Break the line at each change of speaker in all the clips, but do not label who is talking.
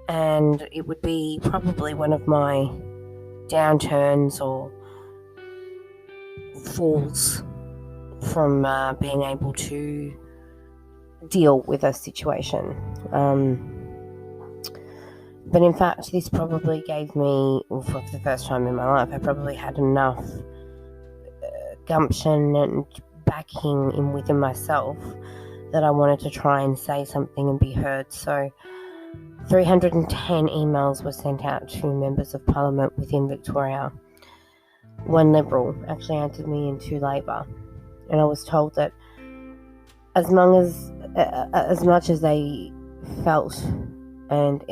and it would be probably one of my downturns or falls from being able to deal with a situation. But in fact, this probably gave me, for the first time in my life, I probably had enough gumption and backing in within myself that I wanted to try and say something and be heard. So 310 emails were sent out to members of Parliament within Victoria. One Liberal actually answered me and 2 Labor. And I was told that as much as they felt and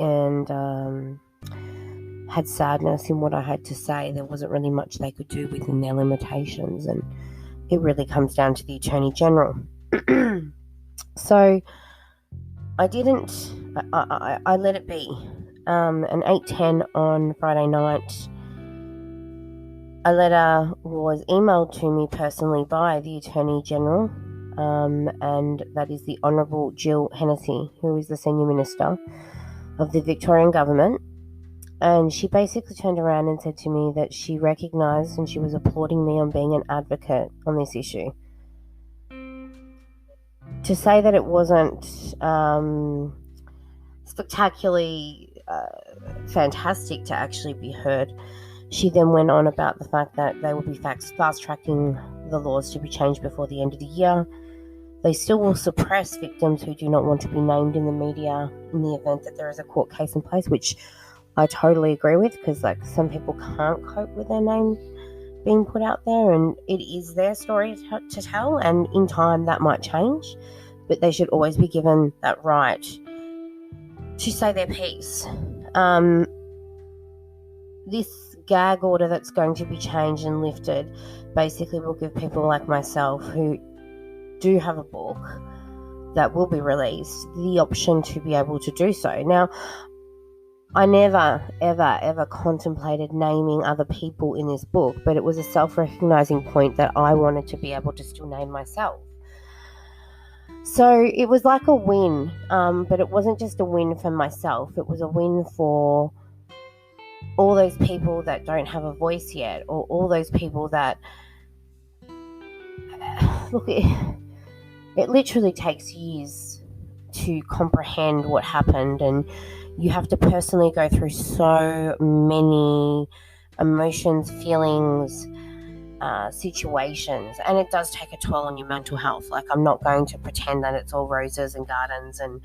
had sadness in what I had to say, there wasn't really much they could do within their limitations, and it really comes down to the Attorney General. So I didn't, I let it be. At 8:10 on Friday night, a letter was emailed to me personally by the Attorney General, and that is the Honourable Jill Hennessy, who is the Senior Minister of the Victorian Government. And she basically turned around and said to me that she recognised and she was applauding me on being an advocate on this issue. To say that it wasn't spectacularly fantastic to actually be heard, she then went on about the fact that they will be fast-tracking the laws to be changed before the end of the year. They still will suppress victims who do not want to be named in the media in the event that there is a court case in place, which I totally agree with, because some people can't cope with their name being put out there, and it is their story to tell, and in time that might change, but they should always be given that right to say their piece. This gag order that's going to be changed and lifted basically will give people like myself who do have a book that will be released the option to be able to do so. Now, I never, ever, ever contemplated naming other people in this book, but it was a self-recognizing point that I wanted to be able to still name myself. So it was like a win, but it wasn't just a win for myself. It was a win for all those people that don't have a voice yet, or all those people that, look, it literally takes years to comprehend what happened, and you have to personally go through so many emotions, feelings, situations, and it does take a toll on your mental health. I'm not going to pretend that it's all roses and gardens and,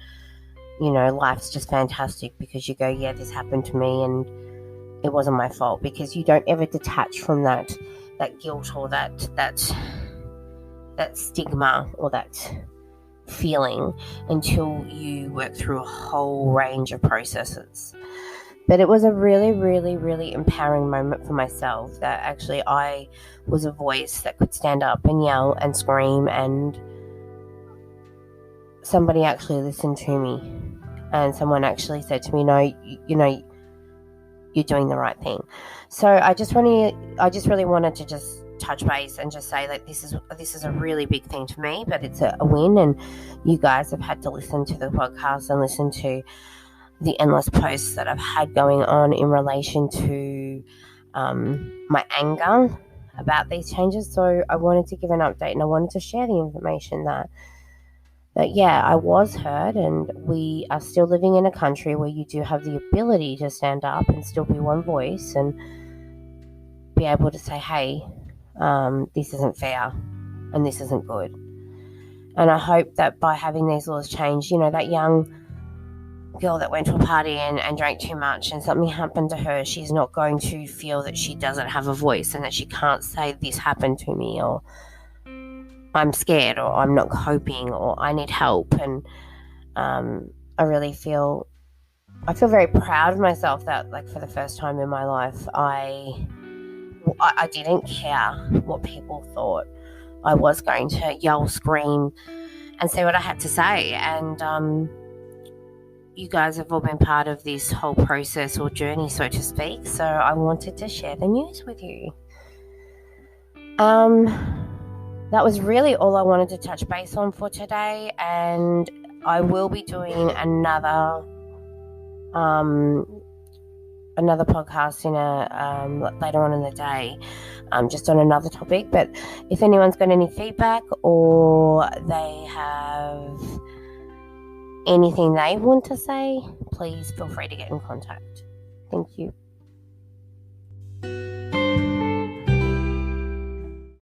life's just fantastic because you go, yeah, this happened to me and it wasn't my fault, because you don't ever detach from that guilt or that stigma or that feeling until you work through a whole range of processes. But it was a really, really, really empowering moment for myself that actually I was a voice that could stand up and yell and scream, and somebody actually listened to me, and someone actually said to me, no, you're doing the right thing. So I just really wanted to just touch base and just say that this is a really big thing to me, but it's a win, and you guys have had to listen to the podcast and listen to the endless posts that I've had going on in relation to my anger about these changes. So I wanted to give an update, and I wanted to share the information that yeah, I was heard, and we are still living in a country where you do have the ability to stand up and still be one voice and be able to say, hey, this isn't fair and this isn't good. And I hope that by having these laws changed, that young girl that went to a party and drank too much and something happened to her, she's not going to feel that she doesn't have a voice and that she can't say this happened to me, or I'm scared, or I'm not coping, or I need help. And I feel very proud of myself that for the first time in my life I didn't care what people thought. I was going to yell, scream, and say what I had to say. And you guys have all been part of this whole process or journey, so to speak. So I wanted to share the news with you. That was really all I wanted to touch base on for today. And I will be doing another another podcast in later on in the day, just on another topic. But if anyone's got any feedback or they have anything they want to say, please feel free to get in contact. Thank you.